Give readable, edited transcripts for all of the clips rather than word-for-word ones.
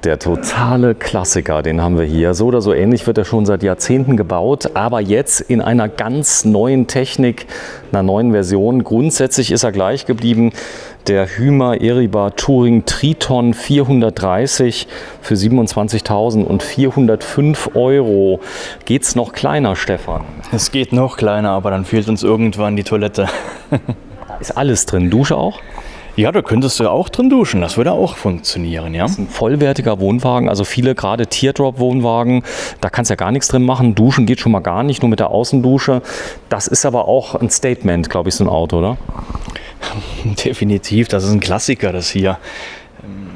Der totale Klassiker, den haben wir hier. So oder so ähnlich wird er schon seit Jahrzehnten gebaut, aber jetzt in einer ganz neuen Technik, einer neuen Version. Grundsätzlich ist er gleich geblieben. Der Hymer Eriba Touring Triton 430 für 27.405 €. Geht's noch kleiner, Stefan? Es geht noch kleiner, aber dann fehlt uns irgendwann die Toilette. Ist alles drin? Dusche auch? Ja, da könntest du auch drin duschen, das würde auch funktionieren, ja. Das ist ein vollwertiger Wohnwagen, also viele gerade Teardrop-Wohnwagen, da kannst du ja gar nichts drin machen. Duschen geht schon mal gar nicht, nur mit der Außendusche. Das ist aber auch ein Statement, glaube ich, so ein Auto, oder? Definitiv, das ist ein Klassiker, das hier.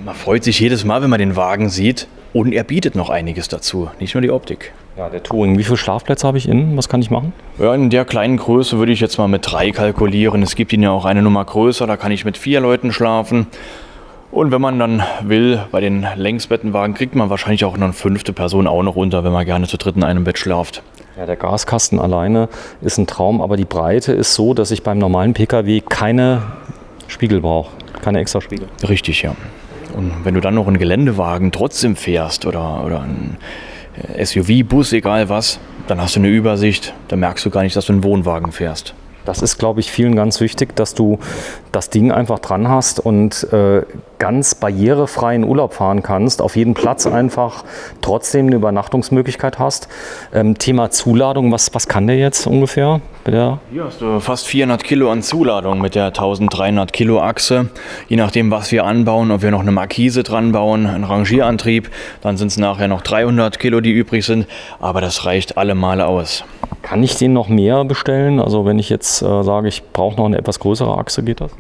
Man freut sich jedes Mal, wenn man den Wagen sieht, und er bietet noch einiges dazu, nicht nur die Optik. Ja, der Touring. Wie viele Schlafplätze habe ich innen? Was kann ich machen? Ja, in der kleinen Größe würde ich jetzt mal mit 3 kalkulieren. Es gibt ihn ja auch eine Nummer größer, da kann ich mit 4 Leuten schlafen. Und wenn man dann will, bei den Längsbettenwagen kriegt man wahrscheinlich auch noch eine 5. Person auch noch unter, wenn man gerne zu 3 in einem Bett schlaft. Ja, der Gaskasten alleine ist ein Traum, aber die Breite ist so, dass ich beim normalen Pkw keine Spiegel brauche, keine extra Spiegel. Richtig, ja. Und wenn du dann noch einen Geländewagen trotzdem fährst oder ein SUV, Bus, egal was, dann hast du eine Übersicht, dann merkst du gar nicht, dass du einen Wohnwagen fährst. Das ist, glaube ich, vielen ganz wichtig, dass du das Ding einfach dran hast und ganz barrierefrei in Urlaub fahren kannst, auf jeden Platz einfach trotzdem eine Übernachtungsmöglichkeit hast. Thema Zuladung, was kann der jetzt ungefähr? Hier hast du fast 400 Kilo an Zuladung mit der 1300 Kilo Achse. Je nachdem, was wir anbauen, ob wir noch eine Markise dran bauen, einen Rangierantrieb, dann sind es nachher noch 300 Kilo, die übrig sind, aber das reicht alle Male aus. Kann ich den noch mehr bestellen? Also wenn ich jetzt sage, ich brauche noch eine etwas größere Achse, geht das?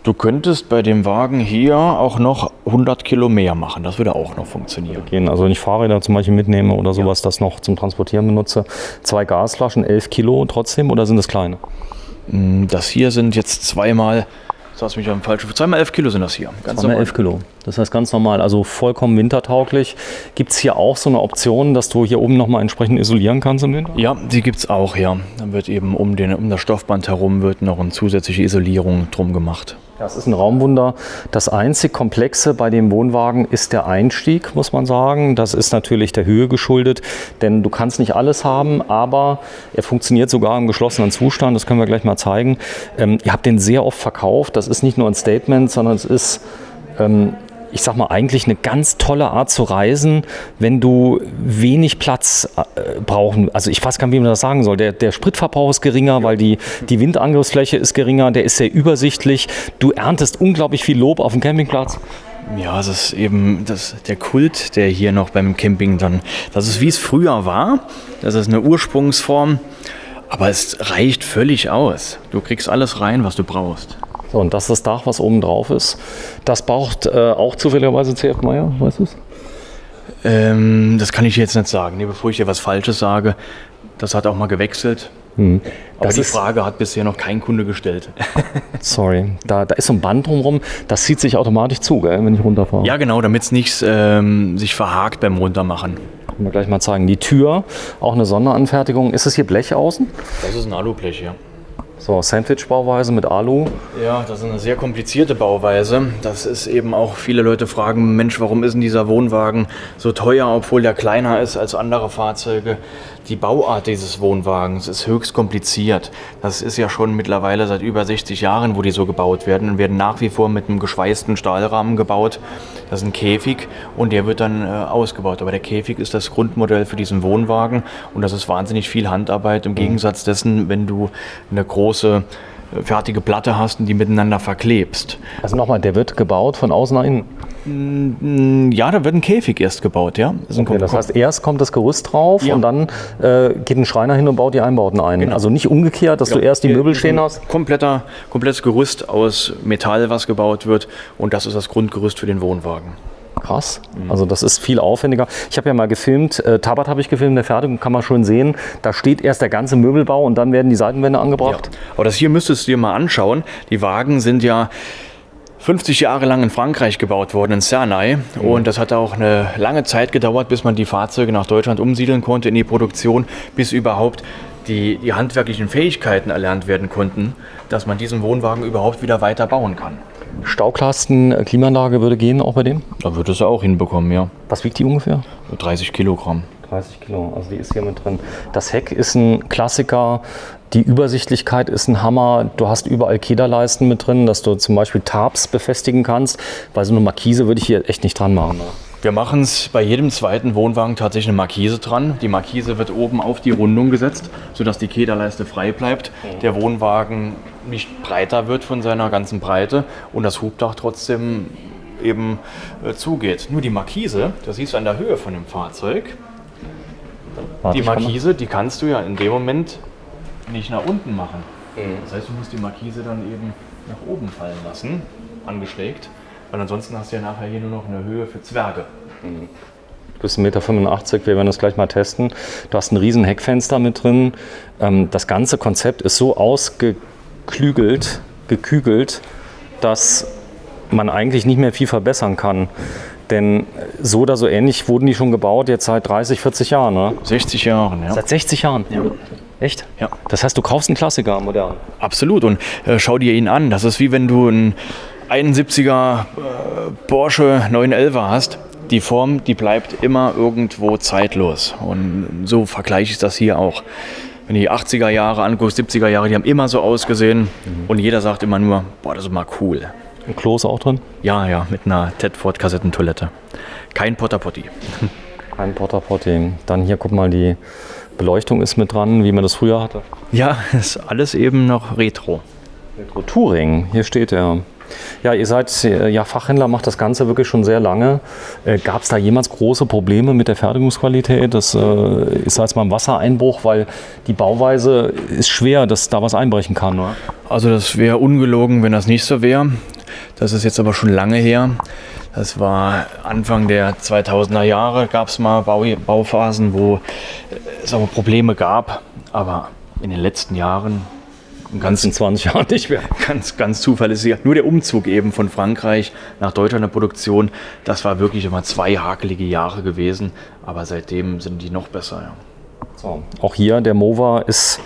Du könntest bei dem Wagen hier auch noch 100 Kilo mehr machen. Das würde auch noch funktionieren. Also wenn ich Fahrräder zum Beispiel mitnehme oder sowas, das noch zum Transportieren benutze. 2 Gasflaschen, 11 Kilo trotzdem, oder sind das kleine? Das hier sind jetzt zweimal 11 Kilo sind das hier. Ganz normal. 11 Kilo. Das heißt ganz normal, also vollkommen wintertauglich. Gibt es hier auch so eine Option, dass du hier oben nochmal entsprechend isolieren kannst im Winter? Ja, die gibt es auch, ja. Dann wird eben um das Stoffband herum wird noch eine zusätzliche Isolierung drum gemacht. Das ist ein Raumwunder. Das einzig Komplexe bei dem Wohnwagen ist der Einstieg, muss man sagen. Das ist natürlich der Höhe geschuldet, denn du kannst nicht alles haben, aber er funktioniert sogar im geschlossenen Zustand. Das können wir gleich mal zeigen. Ihr habt den sehr oft verkauft. Das ist nicht nur ein Statement, sondern es ist ich sag mal, eigentlich eine ganz tolle Art zu reisen, wenn du wenig Platz brauchen. Also ich weiß gar nicht, wie man das sagen soll. Der Spritverbrauch ist geringer, weil die Windangriffsfläche ist geringer, der ist sehr übersichtlich. Du erntest unglaublich viel Lob auf dem Campingplatz. Ja, es ist eben der Kult, der hier noch beim Camping dann, das ist wie es früher war, das ist eine Ursprungsform, aber es reicht völlig aus. Du kriegst alles rein, was du brauchst. So, und das ist das Dach, was oben drauf ist. Das braucht auch zufälligerweise CF Meier, weißt du es? Das kann ich jetzt nicht sagen, bevor ich dir was Falsches sage. Das hat auch mal gewechselt. Aber die Frage hat bisher noch kein Kunde gestellt. Sorry, da ist so ein Band drumherum, das zieht sich automatisch zu, gell, wenn ich runterfahre. Ja genau, damit es nicht sich verhakt beim Runtermachen. Können wir gleich mal zeigen. Die Tür, auch eine Sonderanfertigung. Ist es hier Blech außen? Das ist ein Alublech, ja. So, Sandwich-Bauweise mit Alu. Ja, das ist eine sehr komplizierte Bauweise. Das ist eben auch, viele Leute fragen, Mensch, warum ist denn dieser Wohnwagen so teuer, obwohl der kleiner ist als andere Fahrzeuge? Die Bauart dieses Wohnwagens ist höchst kompliziert. Das ist ja schon mittlerweile seit über 60 Jahren, wo die so gebaut werden und werden nach wie vor mit einem geschweißten Stahlrahmen gebaut. Das ist ein Käfig und der wird dann ausgebaut. Aber der Käfig ist das Grundmodell für diesen Wohnwagen und das ist wahnsinnig viel Handarbeit im Gegensatz dessen, wenn du eine große fertige Platte hast und die miteinander verklebst. Also nochmal, der wird gebaut von außen nach innen? Ja, da wird ein Käfig erst gebaut, ja. Das heißt, erst kommt das Gerüst drauf und dann geht ein Schreiner hin und baut die Einbauten ein. Genau. Also nicht umgekehrt, dass du erst die Möbel stehen hast? Komplettes Gerüst aus Metall, was gebaut wird, und das ist das Grundgerüst für den Wohnwagen. Krass, also das ist viel aufwendiger. Ich habe ja mal gefilmt, Tabat habe ich gefilmt, der Fertigung kann man schon sehen. Da steht erst der ganze Möbelbau und dann werden die Seitenwände angebracht. Ja. Aber das hier müsstest du dir mal anschauen. Die Wagen sind ja 50 Jahre lang in Frankreich gebaut worden, in Cernay. Und das hat auch eine lange Zeit gedauert, bis man die Fahrzeuge nach Deutschland umsiedeln konnte in die Produktion, bis überhaupt die handwerklichen Fähigkeiten erlernt werden konnten, dass man diesen Wohnwagen überhaupt wieder weiter bauen kann. Stauklasten, Klimaanlage würde gehen auch bei dem? Da wird es auch hinbekommen, ja. Was wiegt die ungefähr? 30 Kilogramm. 30 Kilo, also die ist hier mit drin. Das Heck ist ein Klassiker, die Übersichtlichkeit ist ein Hammer. Du hast überall Kederleisten mit drin, dass du zum Beispiel Tarps befestigen kannst, weil so eine Markise würde ich hier echt nicht dran machen. Ne? Wir machen es bei jedem zweiten Wohnwagen tatsächlich eine Markise dran. Die Markise wird oben auf die Rundung gesetzt, sodass die Kederleiste frei bleibt. Der Wohnwagen nicht breiter wird von seiner ganzen Breite und das Hubdach trotzdem eben zugeht. Nur die Markise, das siehst du an der Höhe von dem Fahrzeug. Die Markise, die kannst du ja in dem Moment nicht nach unten machen. Das heißt, du musst die Markise dann eben nach oben fallen lassen, angeschrägt. Weil ansonsten hast du ja nachher hier nur noch eine Höhe für Zwerge. Du bist 1,85 Meter, wir werden das gleich mal testen. Du hast ein riesen Heckfenster mit drin. Das ganze Konzept ist so gekügelt, dass man eigentlich nicht mehr viel verbessern kann. Denn so oder so ähnlich wurden die schon gebaut, jetzt seit 30, 40 Jahren, oder? 60 Jahren, ja. Seit 60 Jahren? Ja. Echt? Ja. Das heißt, du kaufst einen Klassiker modern? Absolut. Und schau dir ihn an. Das ist wie wenn du einen 71er Porsche 911 hast. Die Form, die bleibt immer irgendwo zeitlos. Und so vergleiche ich das hier auch. Wenn du die 80er Jahre anguckst, 70er Jahre, die haben immer so ausgesehen. Und jeder sagt immer nur, boah, das ist mal cool. Ein Klo ist auch drin? Ja, mit einer Tedford-Kassettentoilette. Kein Potter-Potty. Kein Potter-Potty. Dann hier, guck mal, die Beleuchtung ist mit dran, wie man das früher hatte. Ja, ist alles eben noch Retro. Retro Touring, hier steht er. Ja, ihr seid ja Fachhändler, macht das Ganze wirklich schon sehr lange. Gab es da jemals große Probleme mit der Fertigungsqualität? Das ist jetzt mal ein Wassereinbruch, weil die Bauweise ist schwer, dass da was einbrechen kann, oder? Also das wäre ungelogen, wenn das nicht so wäre. Das ist jetzt aber schon lange her. Das war Anfang der 2000er Jahre, gab es mal Bauphasen, wo es aber Probleme gab. Aber in den letzten Jahren, in ganzen 20 Jahren nicht mehr. Ganz zuverlässig. Nur der Umzug eben von Frankreich nach Deutschland der Produktion, das war wirklich immer 2 hakelige Jahre gewesen. Aber seitdem sind die noch besser. Ja. So, auch hier, der Mova ist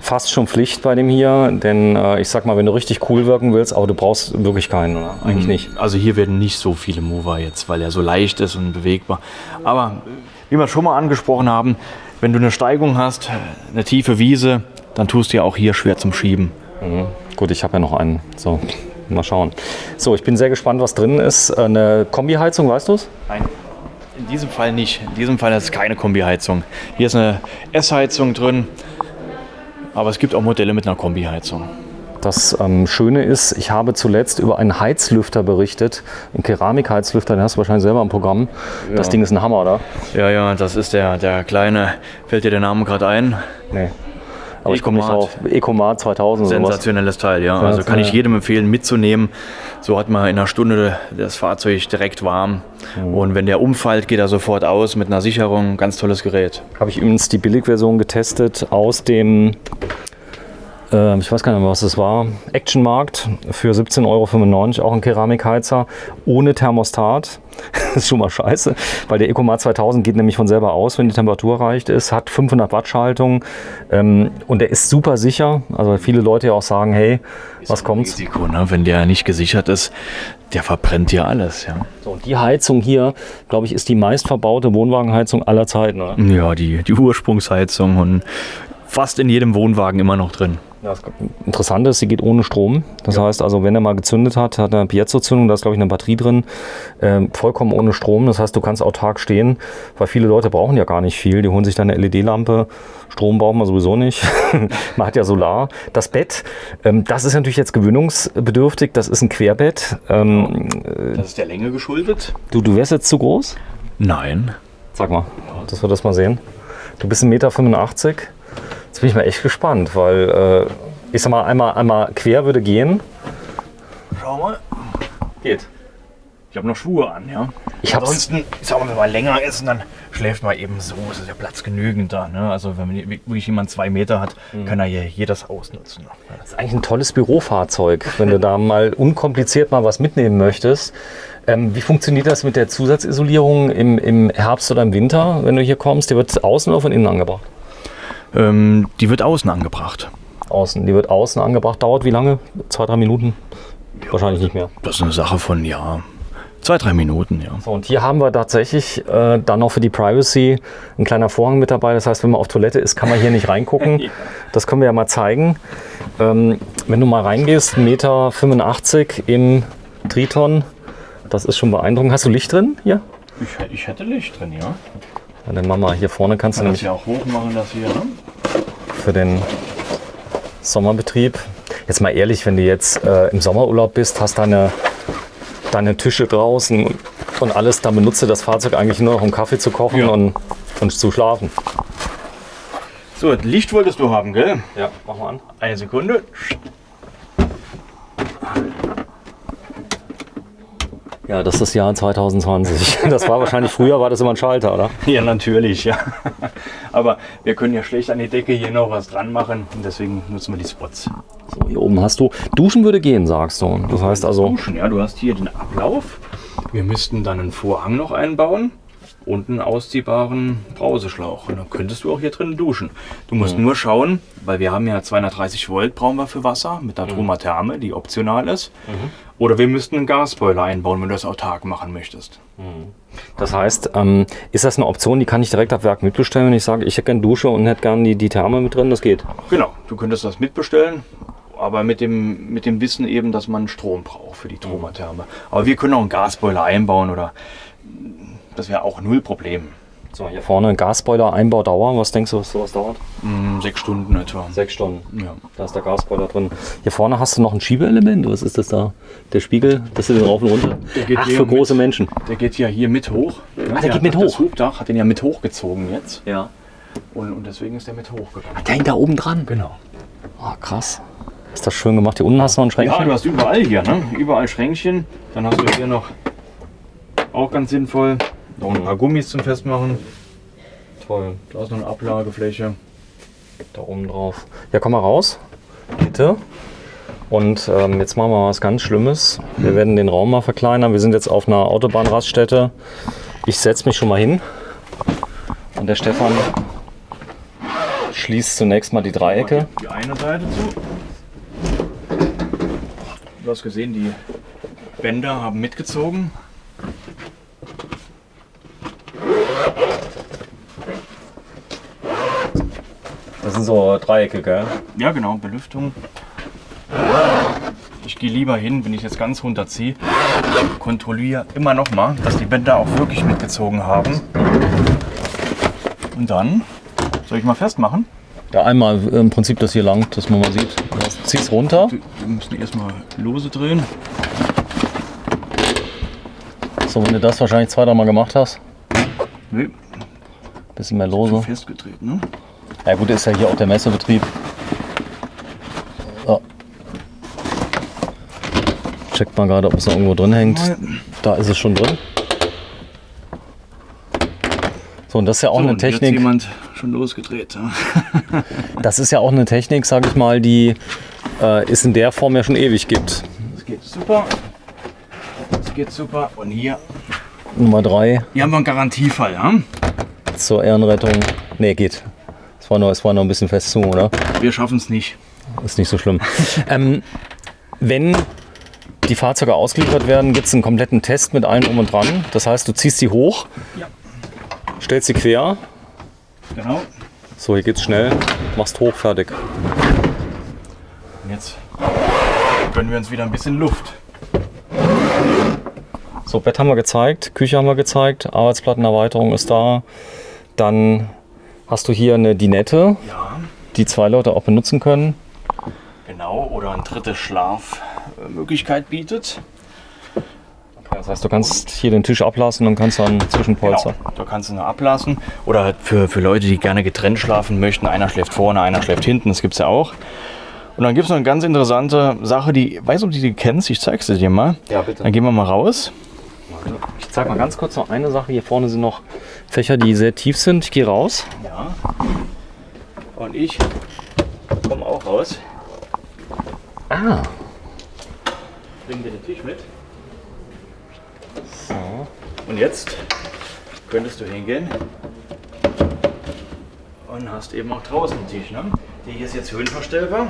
fast schon Pflicht bei dem hier, denn ich sag mal, wenn du richtig cool wirken willst, aber du brauchst wirklich keinen, oder? Eigentlich nicht. Also hier werden nicht so viele Mova jetzt, weil er so leicht ist und bewegbar. Aber wie wir schon mal angesprochen haben, wenn du eine Steigung hast, eine tiefe Wiese, dann tust du ja auch hier schwer zum Schieben. Mhm. Gut, ich habe ja noch einen. So, mal schauen. So, ich bin sehr gespannt, was drin ist. Eine Kombiheizung, weißt du es? Nein. In diesem Fall nicht. In diesem Fall ist es keine Kombiheizung. Hier ist eine S-Heizung drin, aber es gibt auch Modelle mit einer Kombiheizung. Das Schöne ist, ich habe zuletzt über einen Heizlüfter berichtet, einen Keramikheizlüfter, den hast du wahrscheinlich selber im Programm. Ja. Das Ding ist ein Hammer, oder? Ja, das ist der kleine, fällt dir der Name gerade ein? Nee. Aber ich komme nicht drauf. Ecomat 2000. Sensationelles Teil, ja. Also kann ich jedem empfehlen mitzunehmen. So hat man in einer Stunde das Fahrzeug direkt warm. Und wenn der umfällt, geht er sofort aus mit einer Sicherung. Ganz tolles Gerät. Habe ich übrigens die Billigversion getestet aus dem, ich weiß gar nicht mehr, was es war, Actionmarkt für 17,95 €, auch ein Keramikheizer ohne Thermostat. Das ist schon mal scheiße, weil der Ecomat 2000 geht nämlich von selber aus, wenn die Temperatur erreicht ist, hat 500 Watt Schaltung und der ist super sicher. Also viele Leute ja auch sagen, hey, was kommt's? Risiko, ne? Wenn der nicht gesichert ist, der verbrennt ja alles. Ja. So, und die Heizung hier, glaube ich, ist die meist verbaute Wohnwagenheizung aller Zeiten, oder? Ja, die Ursprungsheizung und fast in jedem Wohnwagen immer noch drin. Ja, das Interessante ist, sie geht ohne Strom. Das heißt also, wenn er mal gezündet hat er eine Piezo-Zündung, da ist glaube ich eine Batterie drin, vollkommen ohne Strom. Das heißt, du kannst autark stehen, weil viele Leute brauchen ja gar nicht viel. Die holen sich dann eine LED-Lampe, Strom brauchen wir sowieso nicht. Man hat ja Solar. Das Bett, das ist natürlich jetzt gewöhnungsbedürftig, das ist ein Querbett. Das ist der Länge geschuldet. Du wärst jetzt zu groß? Nein. Sag mal, dass wir das mal sehen. Du bist 1,85 Meter. Jetzt bin ich mal echt gespannt, weil ich sag mal, einmal quer würde gehen. Schau mal. Geht. Ich habe noch Schuhe an, ja. Ansonsten, ich sag mal, wenn man länger ist, dann schläft man eben so. Es ist ja Platz genügend da. Ne? Also wenn wirklich jemand 2 Meter hat, kann er hier das ausnutzen. Das ist eigentlich ein tolles Bürofahrzeug, wenn du da mal unkompliziert mal was mitnehmen möchtest. Wie funktioniert das mit der Zusatzisolierung im Herbst oder im Winter, wenn du hier kommst? Die wird außen oder von innen angebracht? Die wird außen angebracht. Außen, die wird außen angebracht. Dauert wie lange? 2-3 Minuten? Wahrscheinlich nicht mehr. Das ist eine Sache von, 2-3 Minuten, ja. So, und hier haben wir tatsächlich dann noch für die Privacy ein kleiner Vorhang mit dabei. Das heißt, wenn man auf Toilette ist, kann man hier nicht reingucken. Ja. Das können wir ja mal zeigen. Wenn du mal reingehst, 1,85 Meter im Triton, das ist schon beeindruckend. Hast du Licht drin hier? Ich hätte Licht drin, ja. Ja, dann machen wir hier vorne, kannst du Kann das nämlich ja auch hoch machen, das hier, ne? für den Sommerbetrieb. Jetzt mal ehrlich, wenn du jetzt im Sommerurlaub bist, hast deine Tische draußen und alles, dann benutzt du das Fahrzeug eigentlich nur noch, um Kaffee zu kochen und zu schlafen. So, Licht wolltest du haben, gell? Ja, mach mal an. Eine Sekunde. Ja, das ist das Jahr 2020. Das war wahrscheinlich früher, war das immer ein Schalter, oder? Ja, natürlich, ja. Aber wir können ja schlecht an die Decke hier noch was dran machen und deswegen nutzen wir die Spots. So, hier oben hast du, duschen würde gehen, sagst du. Das heißt also, Duschen, ja, du hast hier den Ablauf. Wir müssten dann einen Vorhang noch einbauen und einen ausziehbaren Brauseschlauch. Und dann könntest du auch hier drin duschen. Du musst nur schauen, weil wir haben ja 230 Volt brauchen wir für Wasser mit der Truma-Therme, die optional ist. Oder wir müssten einen Gasboiler einbauen, wenn du das autark machen möchtest. das heißt, ist das eine Option, die kann ich direkt ab Werk mitbestellen, wenn ich sage, ich hätte gerne Dusche und hätte gerne die Therme mit drin, das geht? Genau, du könntest das mitbestellen, aber mit dem Wissen eben, dass man Strom braucht für die Truma-Therme. Aber wir können auch einen Gasboiler einbauen oder das wäre auch null Problem. So, hier vorne Gasboiler, Einbaudauer, was denkst du, was sowas dauert? 6 Stunden etwa. 6 Stunden. Ja. Da ist der Gasboiler drin. Hier vorne hast du noch ein Schiebeelement. Was ist das da? Der Spiegel, das ist den rauf und runter. Der geht Ach, hier für große Menschen. Der geht ja hier mit hoch. Ja, der geht mit hoch? Das Hubdach hat den ja mit hochgezogen jetzt. Ja. Und deswegen ist der mit hochgegangen. Der hängt da oben dran. Genau. Oh, krass. Ist das schön gemacht. Hier unten hast du noch ein Schränkchen. Ja, du hast überall hier, ne? Überall Schränkchen. Dann hast du hier noch, auch ganz sinnvoll, noch ein paar Gummis zum Festmachen. Toll. Da ist noch eine Ablagefläche. Da oben drauf. Ja, komm mal raus. Bitte. Und jetzt machen wir was ganz Schlimmes. Wir werden den Raum mal verkleinern. Wir sind jetzt auf einer Autobahnraststätte. Ich setze mich schon mal hin. Und der Stefan schließt zunächst mal die Dreiecke. Die eine Seite zu. Du hast gesehen, die Bänder haben mitgezogen. Das sind so Dreiecke, gell? Ja, genau, Belüftung. Ich gehe lieber hin, wenn ich jetzt ganz runterziehe. Ich kontrolliere immer noch mal, dass die Bänder auch wirklich mitgezogen haben. Und dann, soll ich mal festmachen? Ja, einmal im Prinzip das hier lang, dass man mal sieht. Zieh's runter. Wir müssen erstmal lose drehen. So, wenn du das wahrscheinlich 2-3 Mal gemacht hast. Nee, Bisschen mehr so lose. festgedreht, ne? Ja gut, ist ja hier auch der Messebetrieb. So. Checkt mal gerade, ob es noch irgendwo drin hängt. Da ist es schon drin. So, und das ist ja auch eine und jetzt Technik. jemand schon losgedreht. Ja? Das ist ja auch eine Technik, sage ich mal, die es in der Form ja schon ewig gibt. Das geht super. Das geht super. Und hier Nummer 3 haben wir einen Garantiefall. Ja? zur Ehrenrettung. Ne, geht. Es war noch ein bisschen fest zu, oder? Wir schaffen es nicht. Ist nicht so schlimm. Wenn die Fahrzeuge ausgeliefert werden, gibt es einen kompletten Test mit allem um und dran. Das heißt, du ziehst sie hoch, Ja. stellst sie quer. Genau. So, hier geht's schnell. Machst hoch, fertig. Und jetzt gönnen wir uns wieder ein bisschen Luft. So, Bett haben wir gezeigt, Küche haben wir gezeigt, Arbeitsplattenerweiterung ist da. Dann hast du hier eine Dinette, Ja. die 2 Leute auch benutzen können. Genau. Oder eine dritte Schlafmöglichkeit bietet. Das heißt, du kannst hier den Tisch ablassen und kannst dann zwischenpolstern. Genau. Da kannst du nur ablassen. Oder halt für Leute, die gerne getrennt schlafen möchten. Einer schläft vorne, einer schläft hinten. Das gibt es ja auch. Und dann gibt es noch eine ganz interessante Sache, die, weiß nicht, ob du die kennst, ich zeig's dir mal. Ja, bitte. Dann gehen wir mal raus. Ich zeig mal ganz kurz noch eine Sache. Hier vorne sind noch Fächer, die sehr tief sind. Ich gehe raus. Ja. Und ich komme auch raus. Ah. Bring dir den Tisch mit. So. Und jetzt könntest du hingehen und hast eben auch draußen einen Tisch. Ne? Der hier ist jetzt höhenverstellbar.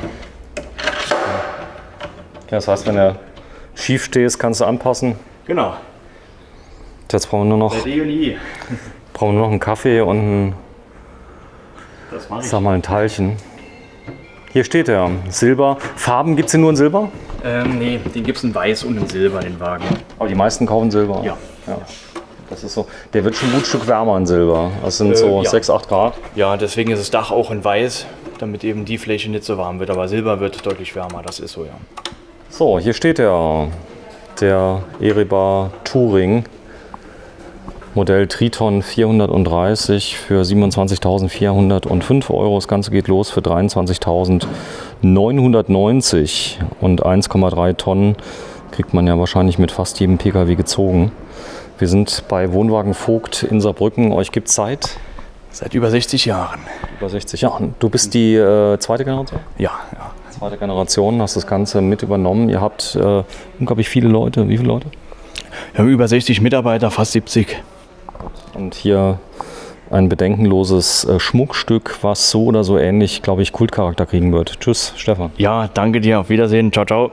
Das heißt, wenn du schief stehst, kannst du anpassen. Genau. Jetzt brauchen wir nur noch einen Kaffee und ein Teilchen. Hier steht er, Silber. Farben gibt es den nur in Silber? Nee, den gibt es in Weiß und in Silber, den Wagen. Aber die meisten kaufen Silber. Ja. Das ist so. Der wird schon ein gutes Stück wärmer in Silber. Das sind so 6, 8 Grad. Ja, deswegen ist das Dach auch in Weiß, damit eben die Fläche nicht so warm wird. Aber Silber wird deutlich wärmer, das ist so, ja. So, hier steht er. Der Erebor Touring. Modell Triton 430 für 27.405 €. Das Ganze geht los für 23.990 und 1,3 Tonnen kriegt man ja wahrscheinlich mit fast jedem Pkw gezogen. Wir sind bei Wohnwagen Vogt in Saarbrücken. Euch gibt es seit über 60 Jahren. Über 60 Jahren. Du bist die zweite Generation? Ja. Zweite Generation, hast das Ganze mit übernommen. Ihr habt unglaublich viele Leute. Wie viele Leute? Wir haben über 60 Mitarbeiter, fast 70. Und hier ein bedenkenloses Schmuckstück, was so oder so ähnlich, glaube ich, Kultcharakter kriegen wird. Tschüss, Stefan. Ja, danke dir. Auf Wiedersehen. Ciao, ciao.